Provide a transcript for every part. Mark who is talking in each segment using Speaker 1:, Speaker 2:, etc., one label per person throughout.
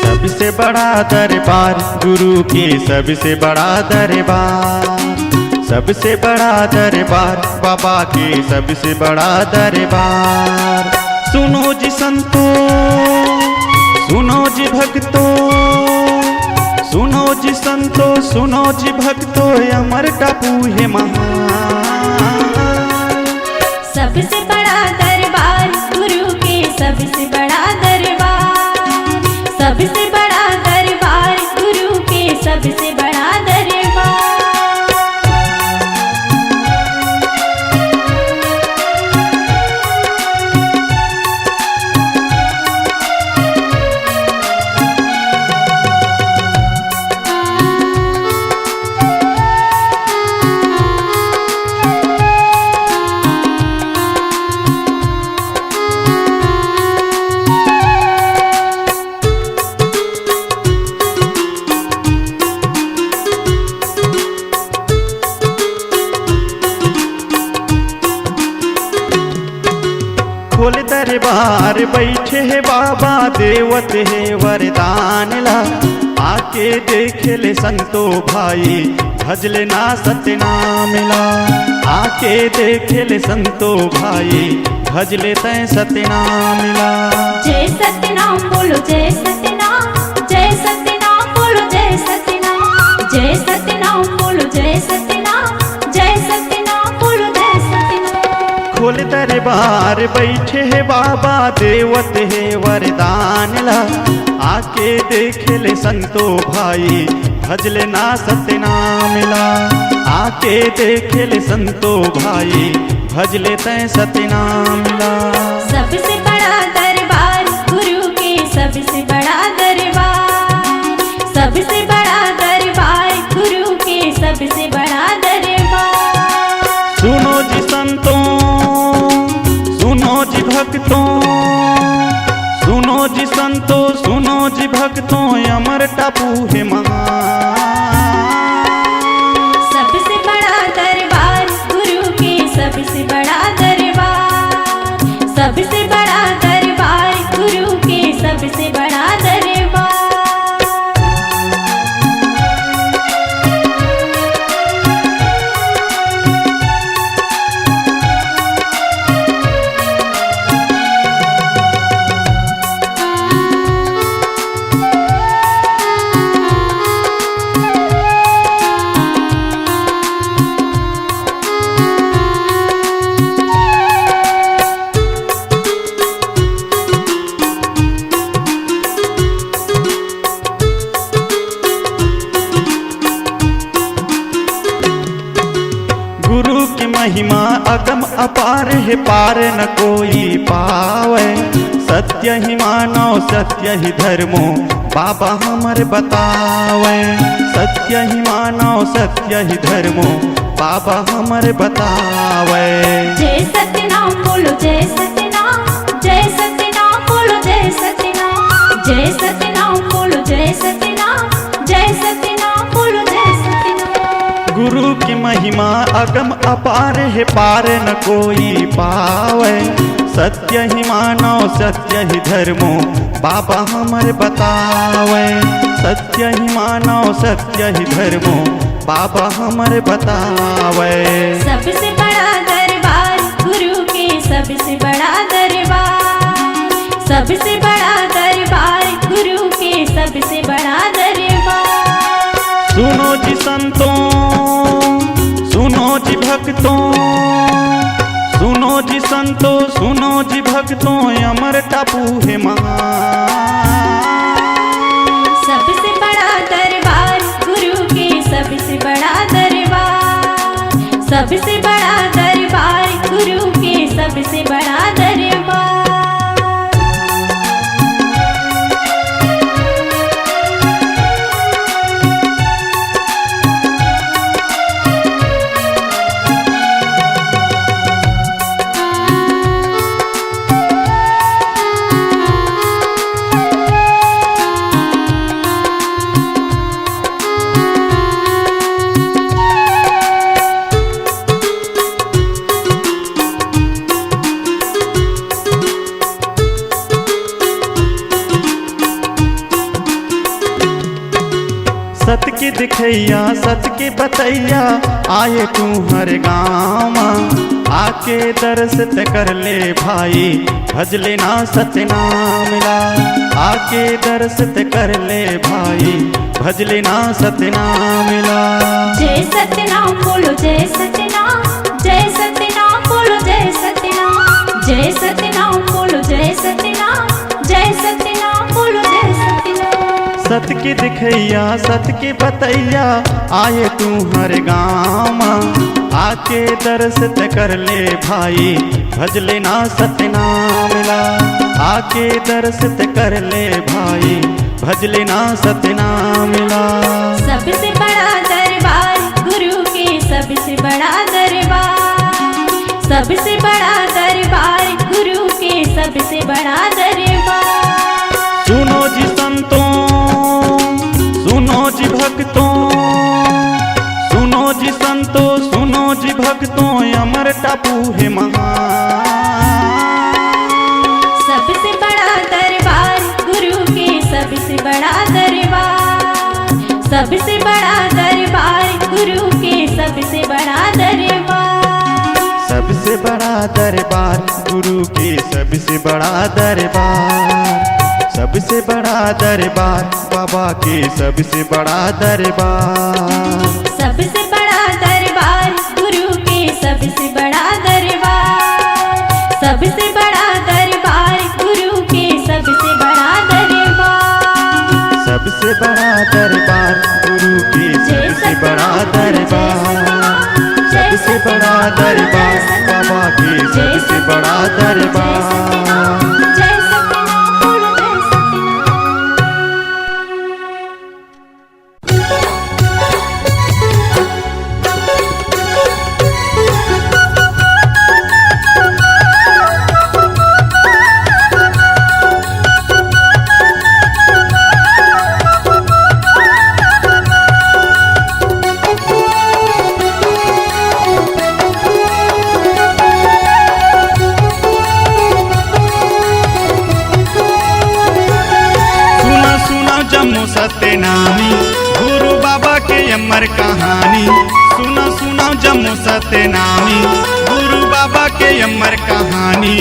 Speaker 1: सबसे बड़ा दरबार गुरु के, सबसे बड़ा दरबार, सबसे बड़ा दरबार बाबा के, सबसे बड़ा दरबार। सुनो जी संतो, सुनो जी भक्तो, सुनो जी संतो, सुनो जी भक्तो, अमर टापू है महान।
Speaker 2: सबसे बड़ा दरबार गुरु के, सबसे बड़ा दरबार, सबसे बड़ा दरबार गुरु के, सबसे बड़ा दरबार।
Speaker 1: खोल दरबार बैठे है बाबा, देवत है वरदान ला। आके देख ले संतो भाई, भजले ना सतनाम ला। आके देख ले संतो भाई, भजले तय सतनाम ला।
Speaker 2: जय सतनाम बोलो, जय सतनाम, जय सतनाम बोलो, जय सतनाम, जय सतनाम बोलो, जय सतनाम, जय सतनाम बोलो, जय सतनाम।
Speaker 1: खोल दरबार बैठे है बाबा, देवत है वरदान ला। आके देख ले संतो भाई, भजले ना सतनाम ला। आके देख ले संतो भाई, भजले तय सतनाम ला।
Speaker 2: सबसे बड़ा दरबार गुरु के, सबसे बड़ा दरबार, सबसे बड़ा दरबार गुरु के, सबसे बड़ा दरबार।
Speaker 1: सुनो जी संतों, सुनो जी भक्तों, सुनो जी संतों, सुनो जी भक्तों, अमर टापू है महान।
Speaker 2: सबसे बड़ा दरबार गुरु के, सबसे बड़ा दरबार, सबसे बड़ा दरबार गुरु के, सबसे बड़ा दरबार।
Speaker 1: गुरु की महिमा अगम अपार है, पार न कोई पावे। सत्य ही मानो, सत्य ही धर्मो, बाबा हमर बतावे। सत्य ही मानो, सत्य ही धर्मो, बाबा हमर बतावे।
Speaker 2: जय सतनाम बोलो, जय सतनाम, जय सतनाम बोलो, जय सतनाम, जय सतनाम बोलो, जय सतनाम, जय सतनाम बोलो, जय सतनाम।
Speaker 1: गुरु की महिमा अगम अपार है, पार न कोई पावे। सत्य ही मानो, सत्य ही धर्मो, बाबा हमर बतावे। सत्य ही मानो, सत्य ही धर्मो, बाबा हमर बतावे।
Speaker 2: सबसे बड़ा दरबार गुरु के, सबसे बड़ा दरबार, सबसे बड़ा दरबार गुरु के, सबसे बड़ा दरबार।
Speaker 1: सुनो जी संतों, सुनो जी भक्तों, सुनो जी संतों, सुनो जी भक्तों, अमर टापू है महान।
Speaker 2: सबसे बड़ा दरबार गुरु के, सबसे बड़ा दरबार, सबसे बड़ा दरबार गुरु के, सबसे बड़ा दरबार।
Speaker 1: के दिखैया सत के बतैया आए तू हर गाँव आके दर्श त कर ले भाई भजले ना सतनाम ला। आके दर्श त कर ले भाई भजले ना सतनाम ला।
Speaker 2: जय सतनाम बोलो जय सतनाम, जय सतनाम बोलो जय सतनाम, जय सतनाम बोलो जय सतनाम, जय सतनाम बोलो जय सतनाम।
Speaker 1: सत के दिखैया सत के बतैया आए तू हर गाँव आके दर्श त कर ले भाई भजले ना सतनाम ला। आके दर्श त कर ले भाई भजले ना सतनाम ला।
Speaker 2: सबसे बड़ा दरबार गुरु के सबसे बड़ा दरबार, सबसे बड़ा दरबार गुरु के सबसे बड़ा दरबार।
Speaker 1: सुनो जी संतों सुनो जी भक्तों, सुनो जी संतों सुनो जी भक्तों अमर टापू है महान।
Speaker 2: सबसे बड़ा दरबार गुरु के सबसे बड़ा दरबार, सबसे बड़ा दरबार गुरु के सबसे बड़ा दरबार।
Speaker 1: सबसे बड़ा दरबार गुरु के सबसे बड़ा दरबार, सबसे बड़ा दरबार बाबा के सबसे बड़ा दरबार।
Speaker 2: सबसे बड़ा दरबार गुरु के सबसे बड़ा दरबार, सबसे बड़ा दरबार गुरु के सबसे बड़ा दरबार।
Speaker 1: सबसे बड़ा दरबार गुरु के सबसे बड़ा दरबार, सबसे बड़ा दरबार बाबा के सबसे बड़ा दरबार।
Speaker 2: जय सतनाम बोलो जय सतनाम।
Speaker 1: जम्मू सत्यनामी गुरु बाबा के अमर कहानी। सुनो सुनो जम्मू सत्यनामी गुरु बाबा के अमर कहानी।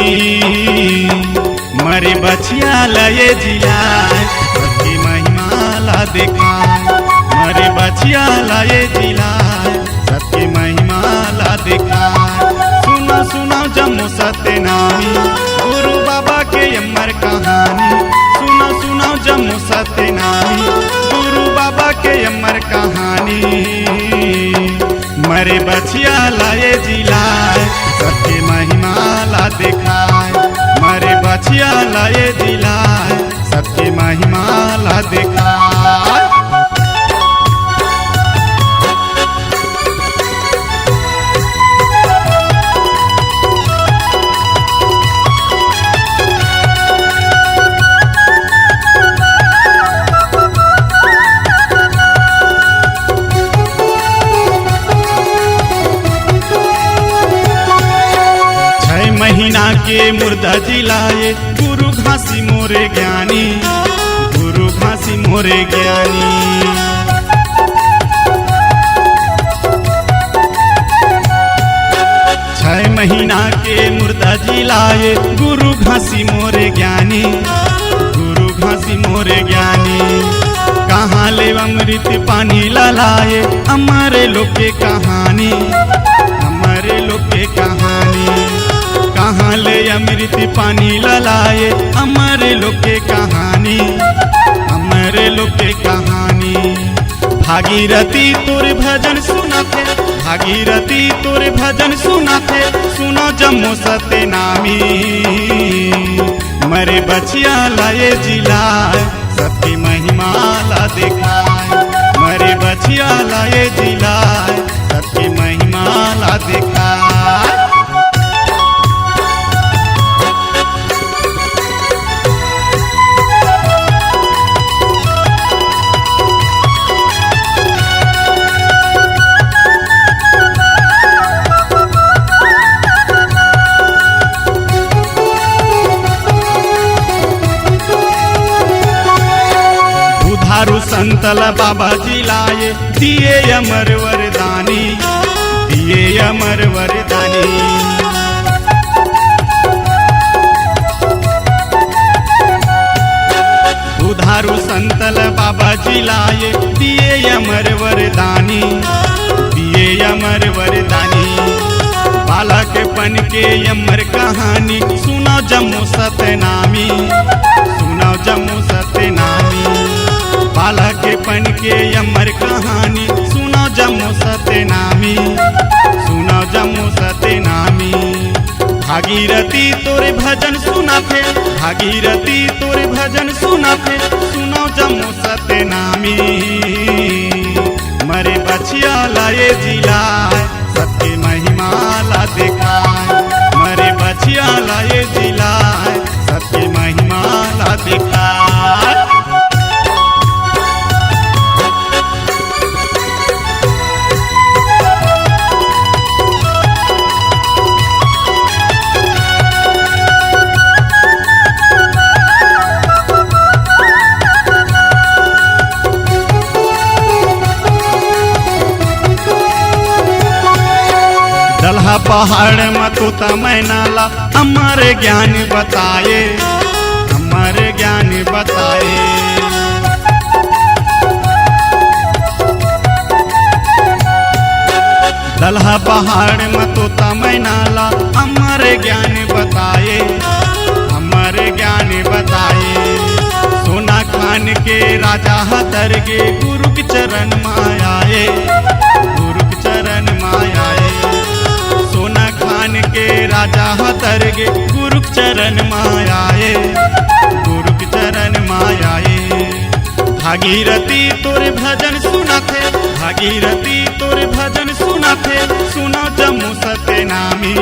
Speaker 1: मरे बछिया लये जिलाए सबकी महिमा ला दिखाए। मरे बछिया लये जिलाए सबकी महिमा ला दिखाए। सुनो सुनो जम्मू सत्यनामी गुरु बाबा के अमर कहानी। सुनो सुनो जम्मू सत्यनामी गुरु बाबा के अमर कहानी। मरे बछिया लाए जिलाए सबके महिमा ला दिखाए। मरे बछिया लाए जिलाए सबके महिमा ला दिखाए। महीना के मुर्दा जिलाए गुरु घासी मोरे ज्ञानी, गुरु घासी मोरे ज्ञानी। 6 महीना के मुर्दा जिलाए गुरु घासी मोरे ज्ञानी, गुरु घासी मोरे ज्ञानी। कहाँ ले अमृत पानी ललाए हमारे लोग के कहानी, हमारे लोग के कहानी। कहाँ ले अमृत पानी ललाए हमारे लोग के कहानी, हमारे लोग के कहानी। भागीरथी तोर भजन सुनाते, भागीरथी तोर भजन सुनाते। सुनो जम्मू सत्यनामी मरे बछिया लाए जिलाए सबकी महिमा ला दिखाए। मरे बछिया लाए जिलाए सबकी महिमा ला दिखाए। संतल बाबा जिलाए दिए अमर वरदानी, दिए अमर वरदानी। उधारू संतल बाबा जी लाए, दिए अमर वरदानी, दिए अमर वरदानी। बालक बन के अमर कहानी सुनो जम्मू सतनामी, सुनो जम्मू सतनामी। बालक बन के अमर कहानी सुनो जम्मू सतनामी, सुनो जम्मू सतनामी। भागीरथी तोरे भजन सुना थे, भागीरथी तोरे भजन सुना थे, सुनो जम्मू सतनामी। मरे बछिया लाए जिलाए, सबके महिमा ला दिखाए। मरे बछिया लाए जिलाए, सबके महिमा ला दिखाए। दलहा पहाड़ मतु तमैनाला अमर ज्ञान बताए, अमर ज्ञान बताए। दलहा पहाड़ मतु तमैनाला अमर ज्ञान बताए, अमर ज्ञान बताए। सोना खान के राजा हतर गे गुरु के चरण मायाए, गुरु के चरण मायाए। सोना खान के राजा हतर गे गुरु के चरण मायाए, गुरु के चरण मायाए। भागीरथी तोरे भजन सुना थे, भागीरथी तोरे भजन सुना थे, सुनो जम्मू सतनामी।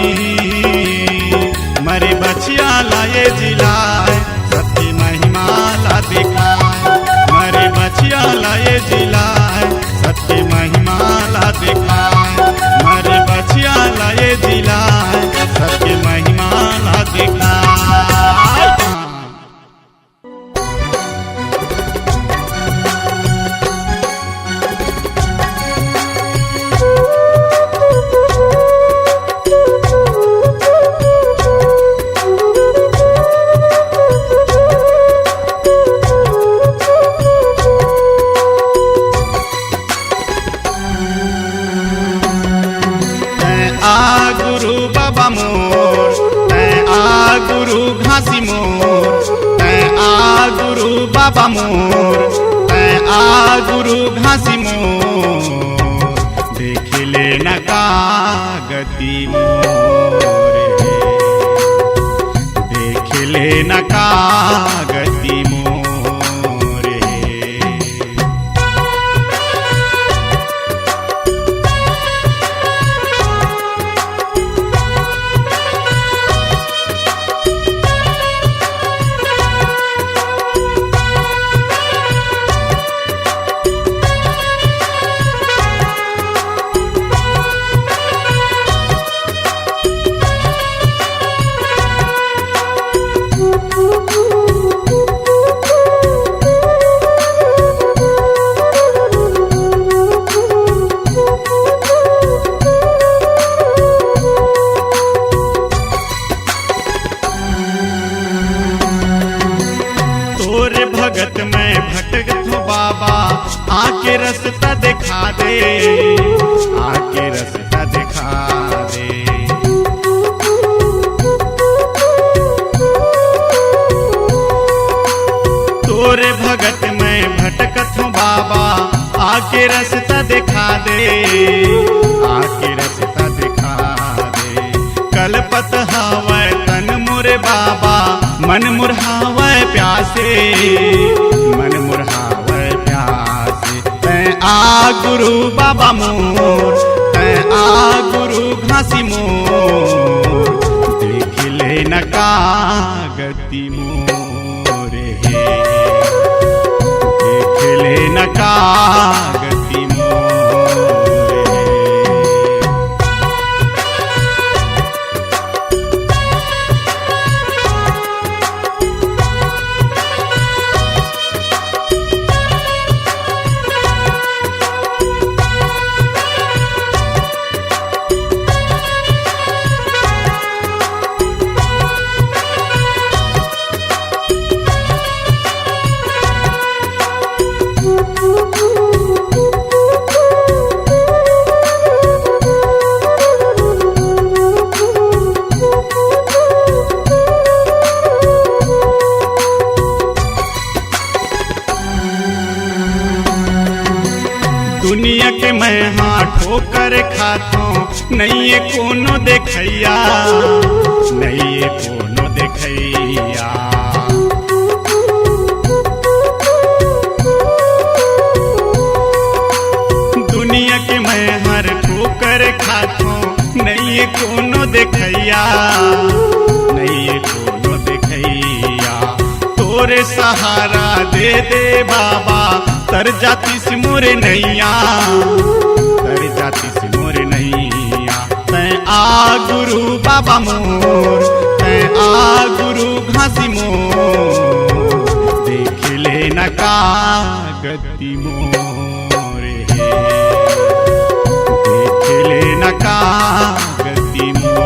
Speaker 1: मरे बछिया लाए जिलाए, सबकी महिमा ला दिखाए। मरे बछिया लाए जिलाए, सबकी महिमा ला दिखाए। मरे बछिया लाए जिलाए, सबकी महिमा ला दिखाए। गुरु बाबा मोर, तै आ गुरु घासी मोर, तै आ गुरु बाबा मोर, तै आ गुरु घासी मोर। देख ले न कागती मोर, देख ले न कागती मोर। भगत में भटकत हूँ बाबा, आके रास्ता दिखा दे, आके रास्ता दिखा दे। तोरे भगत में भटकत हूँ बाबा, आके रास्ता दिखा दे, आके रास्ता दिखा दे। कलपत हवै तन मुरे बाबा, मन मुरहावै प्यासे, मन मुरहावै प्यासे। तै आ गुरु बाबा मोर, तै आ गुरु घासी मोर। देख ले न कागती मोर हे, देख ले न कागती मोर हे। मैं हाँ ठोकर खातो नहीं ये कोनो देखैया, नहीं ये कोनो देखैया। दुनिया के मैं हर ठोकर खातो नहीं ये कोनो देखैया, नहीं ये कोनो देखैया। तोरे सहारा दे दे बाबा तर जाती से मोरे नैया, तर जाती से मोरे नैया। तैं आ गुरु बाबा मोर, तैं आ गुरु घासी मोर, देख ले न का गति मोरे, देख ले न का गति मोरे।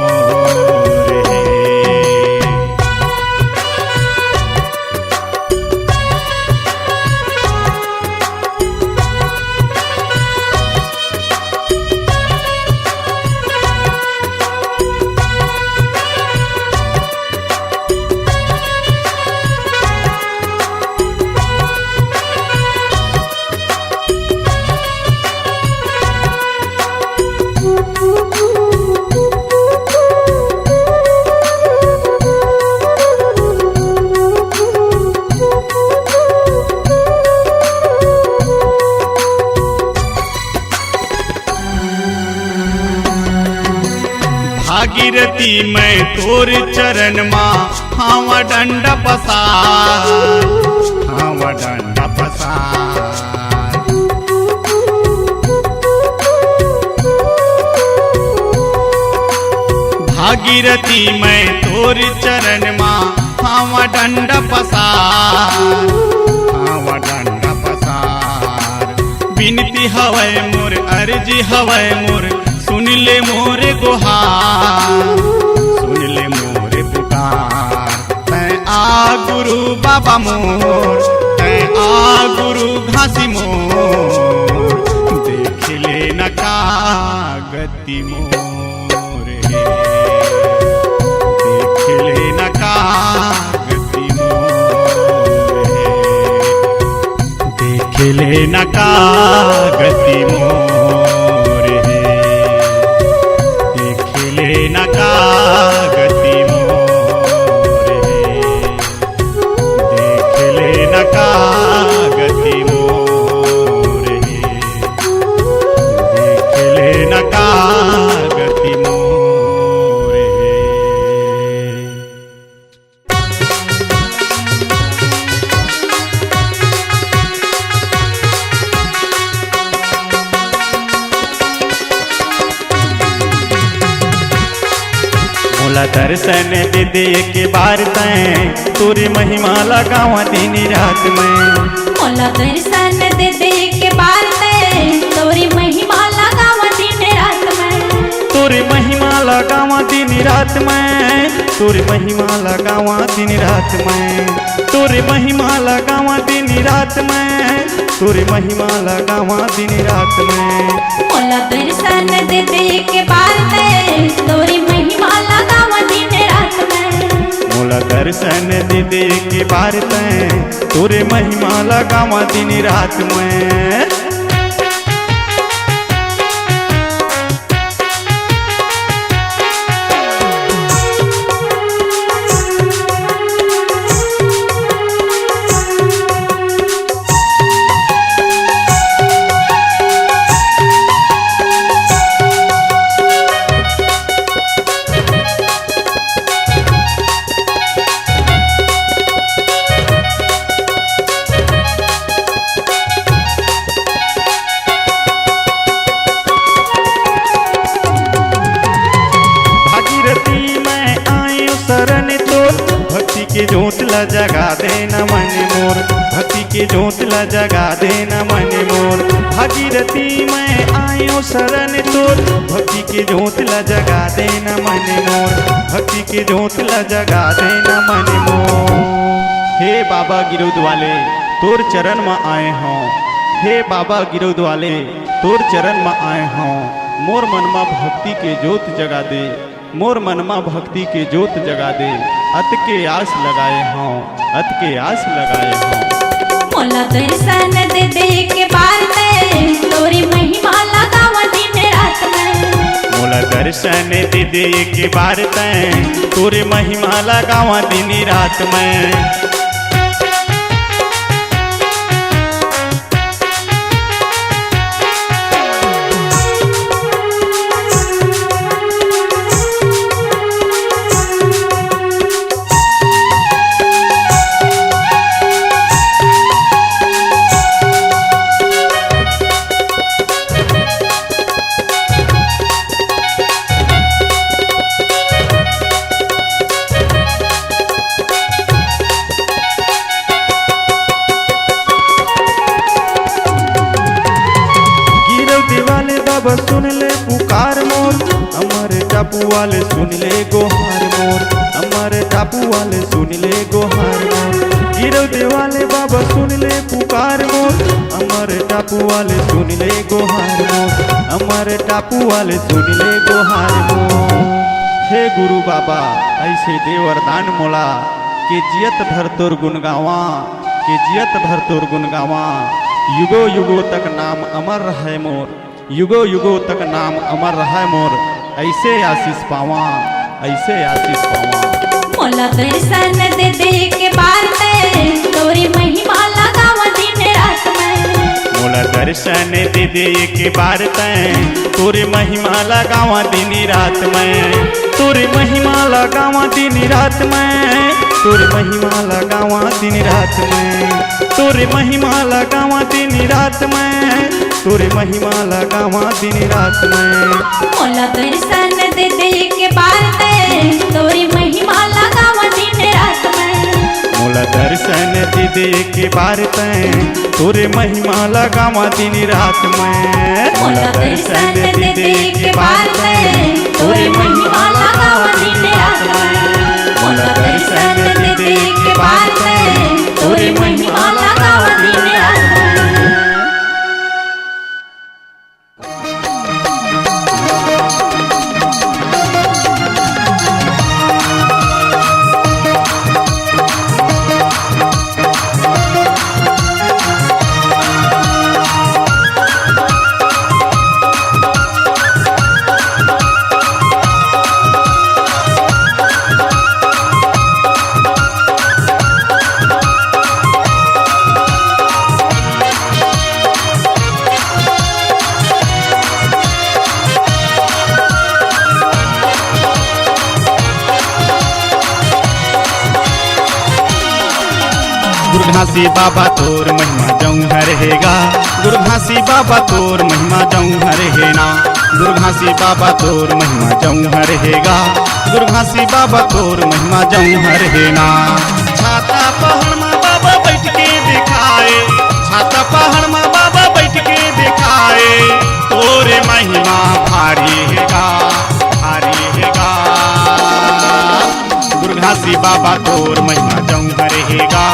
Speaker 1: भागीरथी मैं तोर चरण माँ हावा डंडा पसार, हावा डंडा पसार। भागीरथी मैं तोर चरण माँ हावा डंडा पसार, हावा डंडा पसार। बिनती हवै मोर अर्जी हवै मोर सुन ले मोरे गुहार, सुन ले मोरे पुकार। तैं आ गुरु बाबा मोर, तैं आ गुरु घासी मोर, देख ले न का गति मोरे, देख ले न का गति मोरे, देख ले न का गति मोरे, न का गति मोरे, देख ले न का गति मोरे, देख ले न का गति मोरे। मोला दर्शन दे दे के बार तैं तोरी महिमा लगावा दिन रात में,
Speaker 2: मोला दर्शन दे दे के बार तैं तोरी महिमा लगावा दिन रात में,
Speaker 1: तोरी महिमा लगावा दिन रात में, तोरी महिमा लगावा दिन रात में, तोरी महिमा लगावा दिन रात में, तोरी महिमा लगावा दिन रात में।
Speaker 2: मोला दर्शन दे दे के बार तैं तोरी महिमा लगावा दिन रात में,
Speaker 1: मोला दर्शन दे दे के बार तैं तोरे महिमा लगावा दिन रात में। के जोत ला जगा देना मन मोर, भक्ति के जोत ला जगा देना मन मोर। भागीरथी मैं आयो शरण तोर, भक्ति के जोत ला जगा देना मन मोर, भक्ति के जोत ला जगा देना मन मोर। हे बाबा गिरोध वाले तोर चरण में आए हों, हे बाबा गिरोध वाले तोर चरण में आए हों। मोर मनमा भक्ति के जोत जगा दे, मोर मनमा भक्ति के जोत जगा दे। अत के आस लगाए हों, अत के आस लगाए हों।
Speaker 2: मोला दर्शन दे दे के बार में तोरी महिमा लगा
Speaker 1: दर्शन दे दे के बार तैं तोरे महिमा लगावा दिन रात में। बाबा सुन ले पुकार मोर, अमर टापू वाले सुन ले गोहार मोर, अमर टापू वाले सुन ले गोहार मोर। गिरव देवाले बाबा सुन ले पुकार मोर, अमर टापू वाले सुन ले गोहार मोर, अमर टापू वाले सुन ले गोहार मोर। हे गुरु बाबा ऐसे दे वरदान मोला के जियत भर तोर गुण गावा, के जियत भर तोर गुण गावा। युगो युगो तक नाम अमर रहे मोर, युगो युगो तक नाम अमर रहा मोर। ऐसे आशीष पावा, ऐसे आशीष पावा।
Speaker 2: मोला दर्शन दे दे के बार में तोरी महिमा लगावा दिन रात में।
Speaker 1: मोला दर्शन दे दे के बार तैं तोरे महिमा लगावा दिन रात में, तोरे महिमा लगावा दिन रात में, तोरे महिमा लगावा दिन रात में, तोरे महिमा लगावा दिन रात में, तोरे महिमा लगावा दिन रात में।
Speaker 2: मोला दर्शन दे दे के बार में तोरी महिमा लगावा दिन रात में।
Speaker 1: मोला दर्शन दे दे के बार तैं तोरे महिमा लगावा दिन रात में।
Speaker 2: मोला दर्शन दे दे के बार में तोरे महिमा लगावा दिन रात में। मोला दर्शन दे दे के बार में तोरे महिमा लगावा दिन रात में।
Speaker 1: गुरघासी बाबा तोर महिमा जाऊं रहेगा, गुरघासी बाबा तोर महिमा जाऊं रहेगा, गुरघासी बाबा तोर महिमा जाऊं रहेगा, गुरघासी बाबा तोर महिमा जाऊं रहेगा। छाता पहाड़ में बाबा बैठ के दिखाए, छाता पहाड़ में बाबा बैठ के दिखाए, तोरे महिमा भारी हैगा, भारी हैगा। गुरघासी बाबा तोर महिमा जाऊं रहेगा,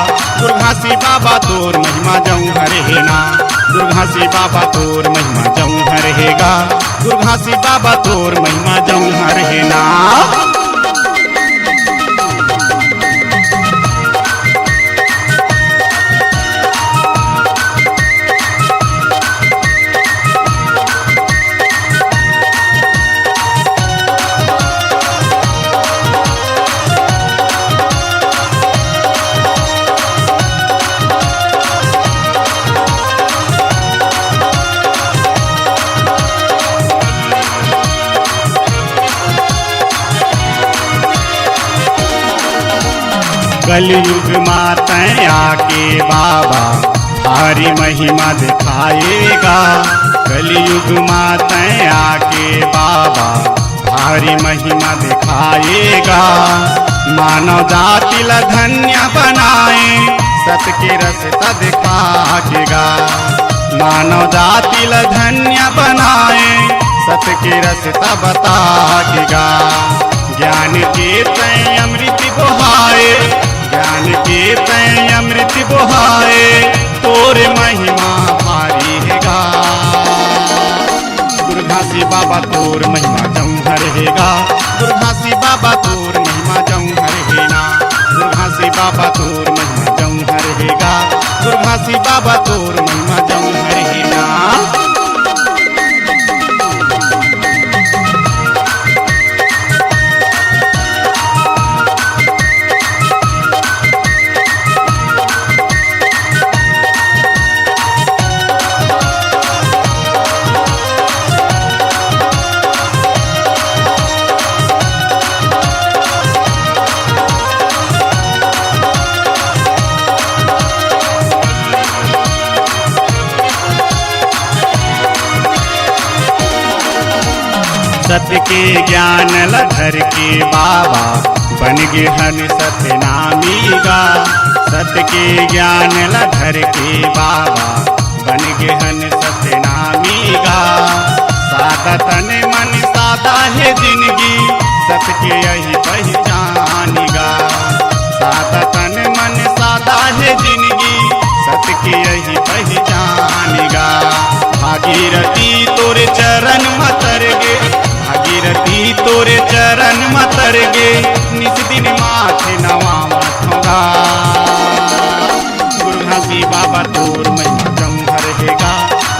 Speaker 1: गुरघासी बाबा तोर महिमा जाऊं रहेगा, गुरघासी बाबा तोर महिमा जाऊं रहेगा, गुरघासी बाबा तोर महिमा जाऊं रहेगा। कलयुग मातैं आके बाबा भारी महिमा दिखाएगा, कलयुग मातैं आके बाबा भारी महिमा दिखाएगा। मानव जाति ला धन्य बनाए सत के रास्ता दिखाएगा, मानव जाति ला धन्य बनाए सत के रास्ता बताएगा। ज्ञान के तैं अमृत बहाए, ज्ञान के तैं अमृत बहाए, तोरे महिमा भारी हैगा। गुरघासी बाबा तोर महिमा जाऊं रहेगा, गुरघासी बाबा तोर महिमा जाऊं रहेगा, गुरघासी बाबा तोर महिमा जाऊं रहेगा, गुरघासी बाबा तोर महिमा जाऊं रहेगा। सत्य के ज्ञान लधर के बाबा बन गे हन सतनामी गा। सत्य के ज्ञान लधर के बाबा बन गे हन सतनामी गा। सादा तन मन सादा है जिंदगी सत्य के यही पहचान गा। सादा तन मन सादा है जिंदगी सत्य के यही पहचान गा। भागीरथी तोरे चरण मतर गे, भागीरथी तोरे चरण मतर गे, निस दिन माथे नवा माथोगा। गुरु घासी बाबा तोर महिमा जौहर हेगा,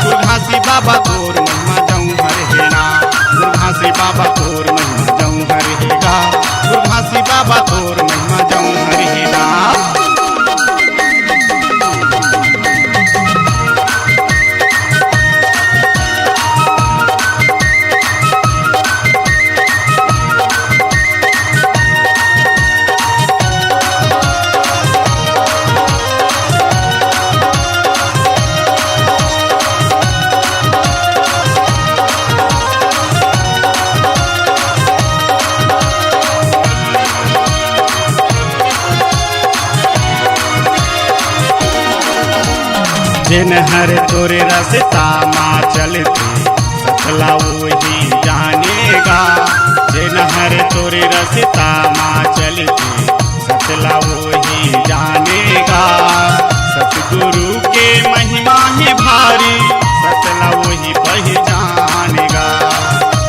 Speaker 1: गुरु घासी बाबा तोर महिमा जौहर हेना। गुरु घासी बाबा तोर महिमा जौहर हेगा, गुरु घासी बाबा तोर महिमा जौहर हेना। जिन हर तोरे रस्ता माँ चलते सतला वही जानेगा। जिन हर तोरे रस्ता माँ चलते सतला वही जानेगा। सतगुरु के महिमा है भारी सतला वही पहचानेगा।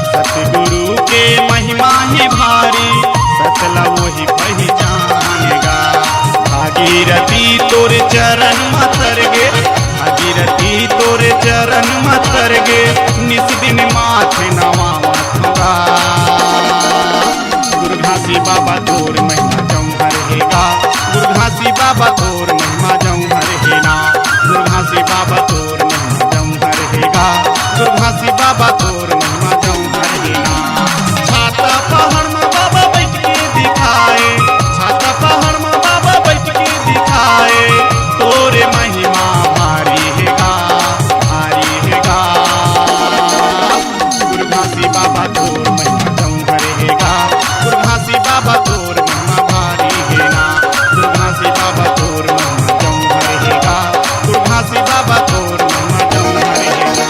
Speaker 1: सतगुरु के महिमा है भारी सतला वही पहचानेगा। भागीरथी तोरे चरण मतर गे, भागीरथी तोरे चरण मतर गे, निस दिन माथे नवा माथोगा। गुरु घासी बाबा तोर महिमा जौहर हेगा, गुरु घासी बाबा तोर महिमा जौहर हेना। गुरु घासी बाबा तोर महिमा जौहर हेगा, गुरु घासी बाबा तोर महिमा जौहर हेना। छाता पहाड़ में बाबा बैठ के दिखाए, छाता पहाड़ में बाबा बैठ के दिखाए, तोरे महिमा भारी हेगा, भारी हेगा। गुरु घासी बाबा तोर महिमा जौहर हेगा, गुरु घासी बाबा तोर महिमा भारी हेना। गुरु घासी बाबा तोर महिमा जौहर हेगा, गुरु घासी बाबा तोर महिमा जौहर हेगा।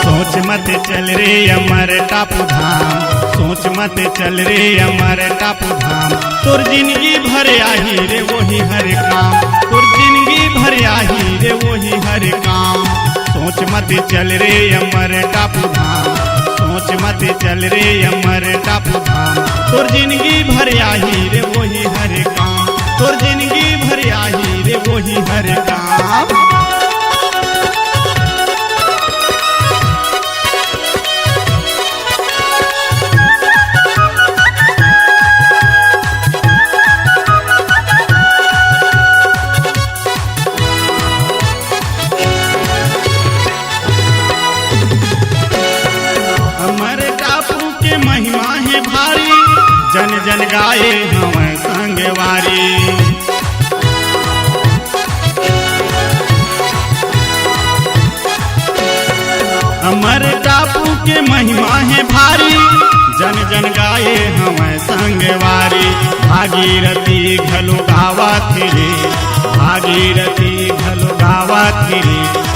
Speaker 1: सोच मत चल रे अमर टापू धाम, सोच मत चल रे अमर टापू धाम। तोर जिंदगी भर आही रे वही हर काम, तोर जिंदगी भर आही रे वही हर काम। सोच मत चल रे अमर टापू धाम, सोच मत चल रे अमर टापू धाम। तोर जिंदगी भर आही रे वही हर काम, तोर जिंदगी भर आही रे वही हर काम। अमर टापू के महिमा है भारी, जन जन गाए हम संगवारी। अमर टापू के महिमा है भारी, जन जन गाए हम संगवारी। भागीरथी घलो गावा रे, भागीरथी घलो गावा रे।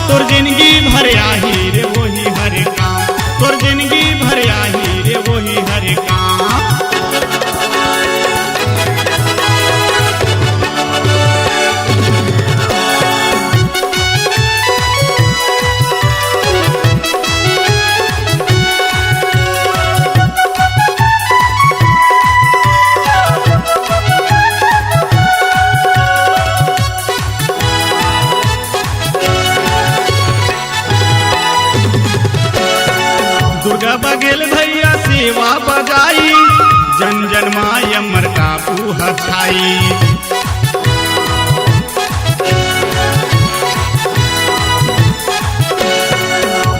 Speaker 1: तोर जिंदगी भर आही रे वही हर काम, तोर जिंदगी भर आही रे वही हर काम। दुर्गा टापू हछाई।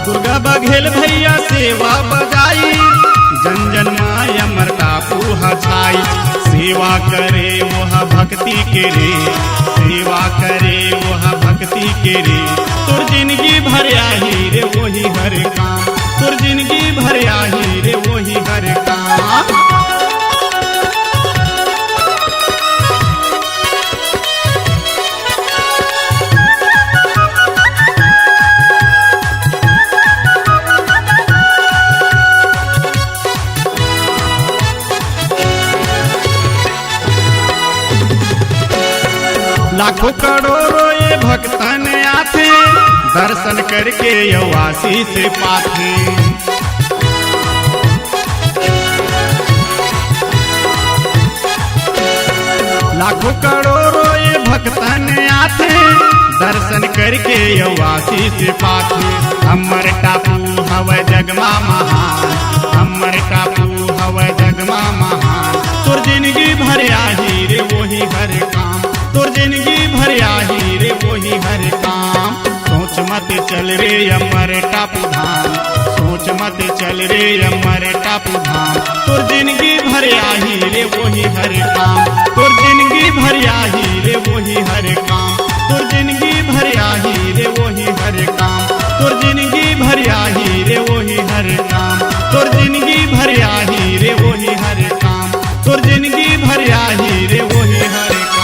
Speaker 1: दुर्गा बघेल भैया सेवा बजाई, जन जन माय अमर टापू हछाई। सेवा करे वह भक्ति के रे, सेवा करे वह भक्ति के रे। तोर जिंदगी भर आही रे वही हर काम, तोर जिंदगी भर आही रे वही हर काम। लाखों करोड़ों ये भक्तन आते, दर्शन करके यो आशीष पाते। लाखों करोड़ों ये भक्तन आते, दर्शन करके यो आशीष पाते। हमर टापू हवै जगमा महान, हमर टापू हवै जगमा महान। तोर जिंदगी भर आही रे वही हर काम, तोर जिंदगी भर आही रे वही हर काम। सोच मत चल रे अमर टापू धाम, सोच मत चल रे अमर टापू धाम। तोर जिंदगी भर आही रे वही हर काम, तोर जिंदगी भर आही रे वही हर काम। तोर जिंदगी भर आही रे वही हर काम, तोर जिंदगी भर आही रे वही हर काम। तोर जिंदगी भर आही रे वही हर काम, तोर जिंदगी भर आही रे वही हर काम।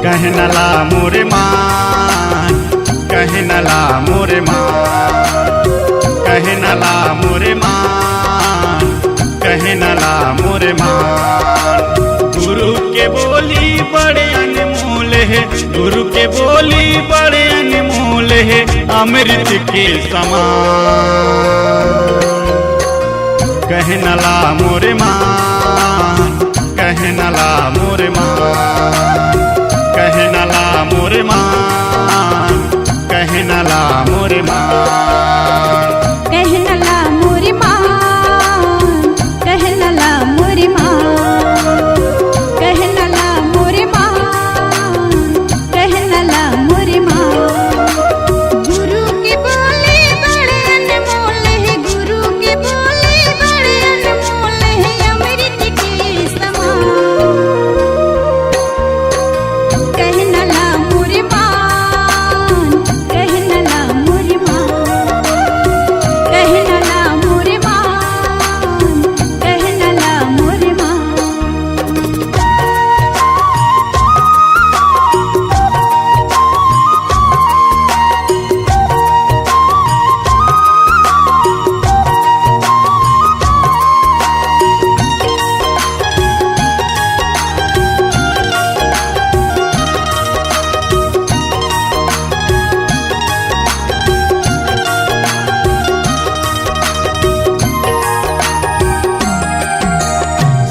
Speaker 1: कहनला मोरे मान, कहनला मोरे मान, कहनला मोरे मान, कहनला मोरे मान। गुरु के बोली बड़े अनमोल है, गुरु के बोली बड़े अनमोल है, अमृत के समान। कहनला मोरे मान, कहनला मोरे मान, कहनला मोरे मान, कहनला मोरे मान।
Speaker 2: कहनला मोरे मान, कहनला मोरे मान, कहनला मोरे मान, कहनला मोरे मान। गुरु के बोले बड़े अनमोल है, गुरु के बोले बड़े अनमोल है, अमृत के समान। कहनला मोरे मान, कहनला मोरे मान, कहनला मोरे मान, कहनला मोरे मान।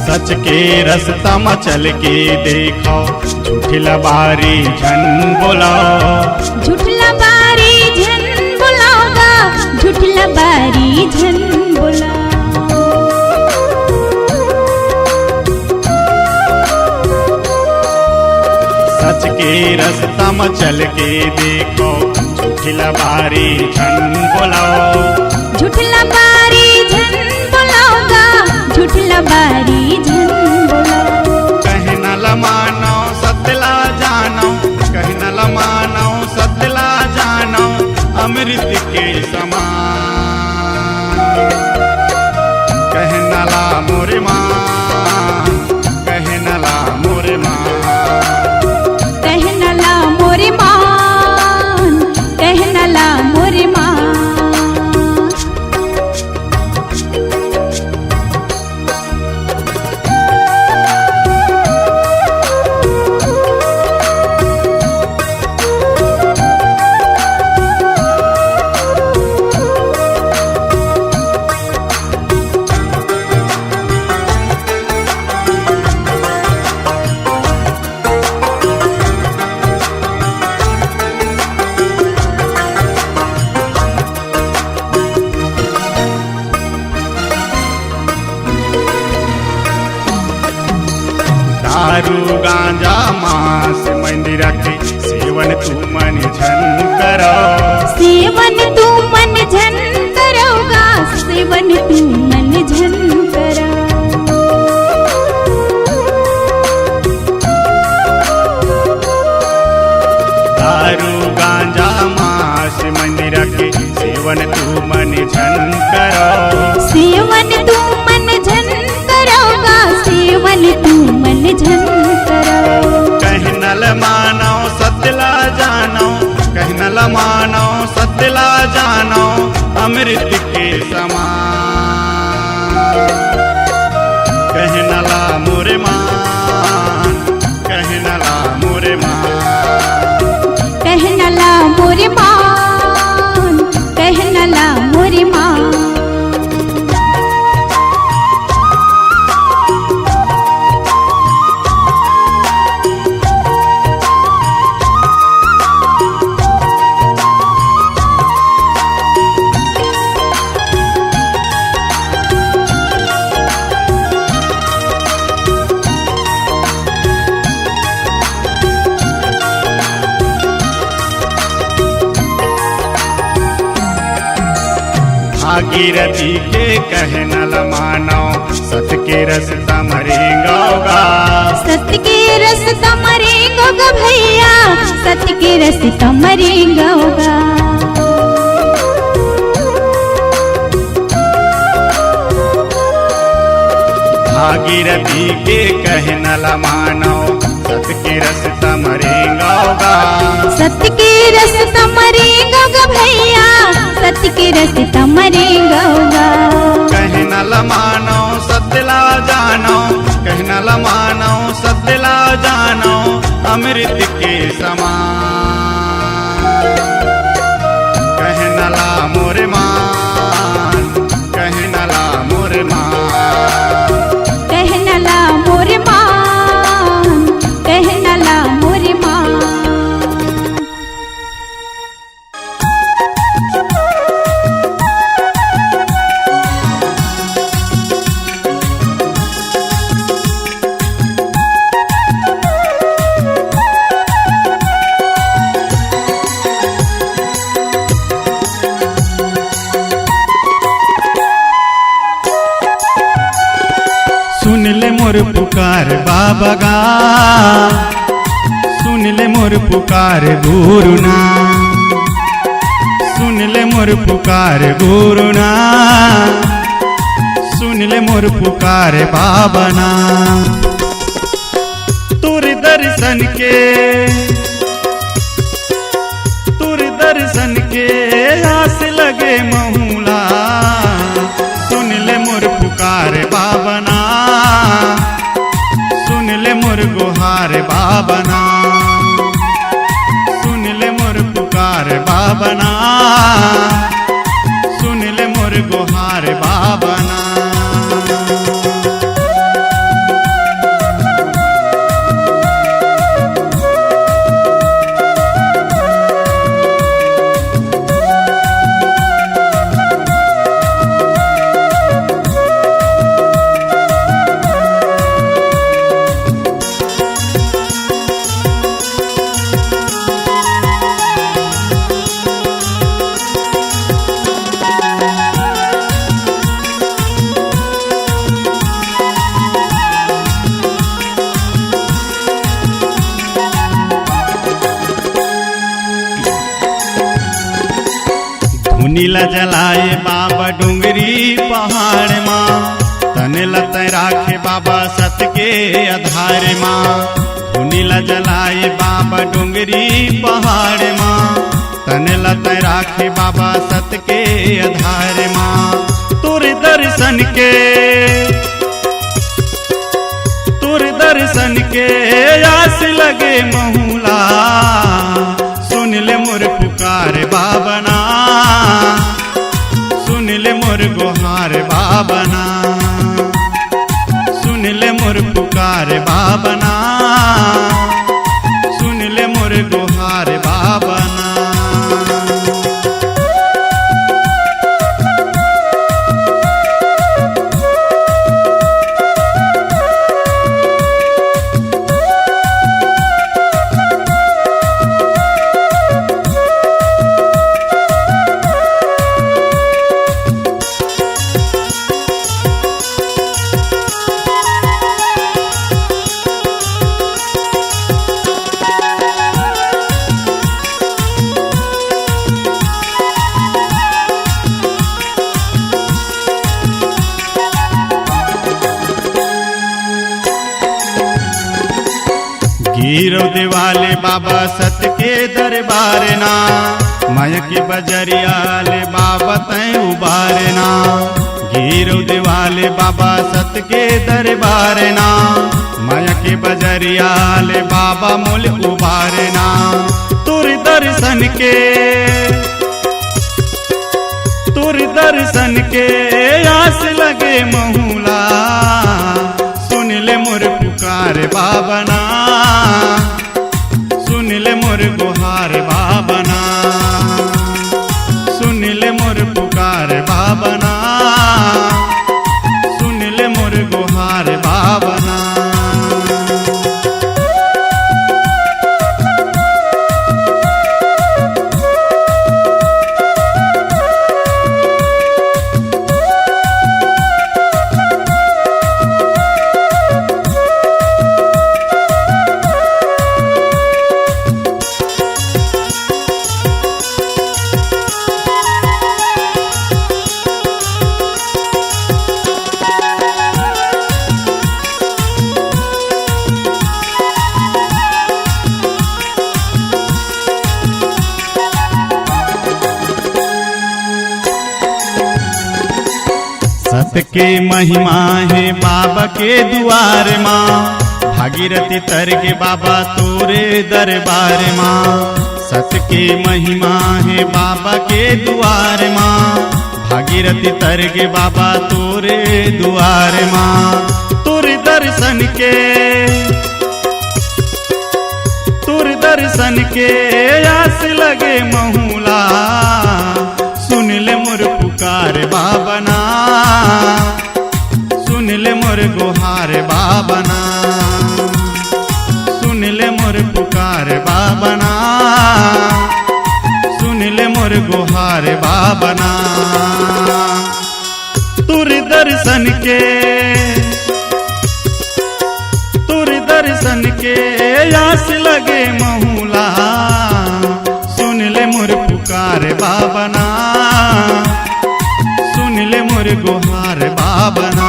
Speaker 1: सच के रास्ता में चल के देखो, झूठला बारी झन बोलाओ,
Speaker 2: झूठला बारी झन बुलाओगा, झूठला बारी झन बुलाओ।
Speaker 1: सच के रास्ता में चल के देखो, झूठला बारी झन बोलाओ,
Speaker 2: झूठला बारी झन बुलाओगा, झूठला बारी झन बुलाओ।
Speaker 1: कहनला मानो सतला जानो, कहनला मानो सतला जानो, अमृत के समान। कहनला मोरे मान, कहनला मोरे मान,
Speaker 2: कहनला मोरे मान, कहनला
Speaker 1: गांजा मांस मंदिर के सेवन तू मन झन करो,
Speaker 2: सेवन तू मन झन करोगा, सेवन तू मन झन करो।
Speaker 1: दारू गांजा मांस मंदिर के सेवन तू मन झन करो,
Speaker 2: सेवन तू मन झन करोगा, सेवन तू मन झन करो।
Speaker 1: कहनल मानो सतला जानो, कहनल मानो सतला जानो अमृत के समान। कहनला मोरे मान, कहनला मोरे मान,
Speaker 2: कहनला मोरे मान, कहनला मोरे मान।
Speaker 1: भागीरथी के कहनल मानो सत के रसता मरे गौगा,
Speaker 2: सत्य के रसता मरेंगा भैया, सत्य के रसता मरेंगा।
Speaker 1: भागीरथी के कहनल मानो सत के रसता मरे गौगा,
Speaker 2: सत्य के रसता मरेंगा भैया, सत्य के रसता मरेंगा।
Speaker 1: कहनल मानो सतला जानो, कहनल मानो सतला जानो अमृत के समान। कहनला मोरे मान, कहनला मोरे मान,
Speaker 2: कहनला मोरे मान, कहनला मोरे मान।
Speaker 1: सुन ले मोर पुकार बाबा गा, सुन ले मोर पुकार गुरुना, सुन ले मोर पुकार गुरुना, सुन ले मोर पुकार बाबना। तुर दर्शन के, तुर दर्शन के आस लगे महूला, सुन ले मोर पुकार बाबना, सुन ले मोर गुहार बाबना, सुन ले मोर पुकार बाबना, सुन ले मोर गुहार बाबना। नीला जलाए बाबा डुंगरी पहाड़ माँ, तने लत राखे बाबा सत के आधार माँ। नीला जलाए बाबा डुंगरी पहाड़ माँ, तने लत राखे बाबा सत के आधार माँ। तुर दर्शन के, तुर दर्शन के आस लगे महूला, सुन ले मोर पुकार बाबना, सुन ले मोर गुहार बाबना, सुन ले मोर पुकार बाबना, सुन ले मोर गुहार बाबना। गिरव वाले बाबा सत के दरबार ना माया के बजरिया ले बाबा तय उबारना गिरव वाले बाबा सत के दरबार ना माया के बजरिया ले बाबा मोल उबारना तुर दर्शन के आस लगे महूला सुन ले मोर पुकार बाबना सुन ले मोर गुहार बाबना सुन ले मोर पुकार बाबना सुन ले मोर गुहार बाबना सत के महिमा है बाबा के दुआर माँ भागीरथी तर के बाबा तोरे दरबार माँ सत के महिमा है बाबा के दुआर माँ भागीरथी तर के बाबा तोरे दुआर माँ तुर दर्शन के आस लगे महूला सुन ले मोर पुकार बाबना सुन ले मोर गुहार बाबना सुन ले मोर पुकार बाबना सुन ले मोर गुहार बाबना तुर दर्शन के आस लगे महूला सुन ले मोर पुकार बाबना सुन ले मोर गुहार बाबना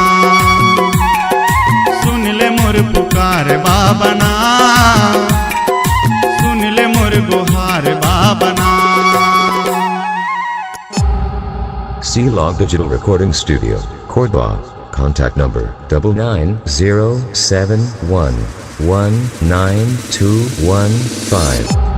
Speaker 1: सुन ले मोर पुकार बाबना सुन ले मोर गुहार बाबना
Speaker 3: C-Log Digital Recording Studio, Cordoba. Contact number 9907119215.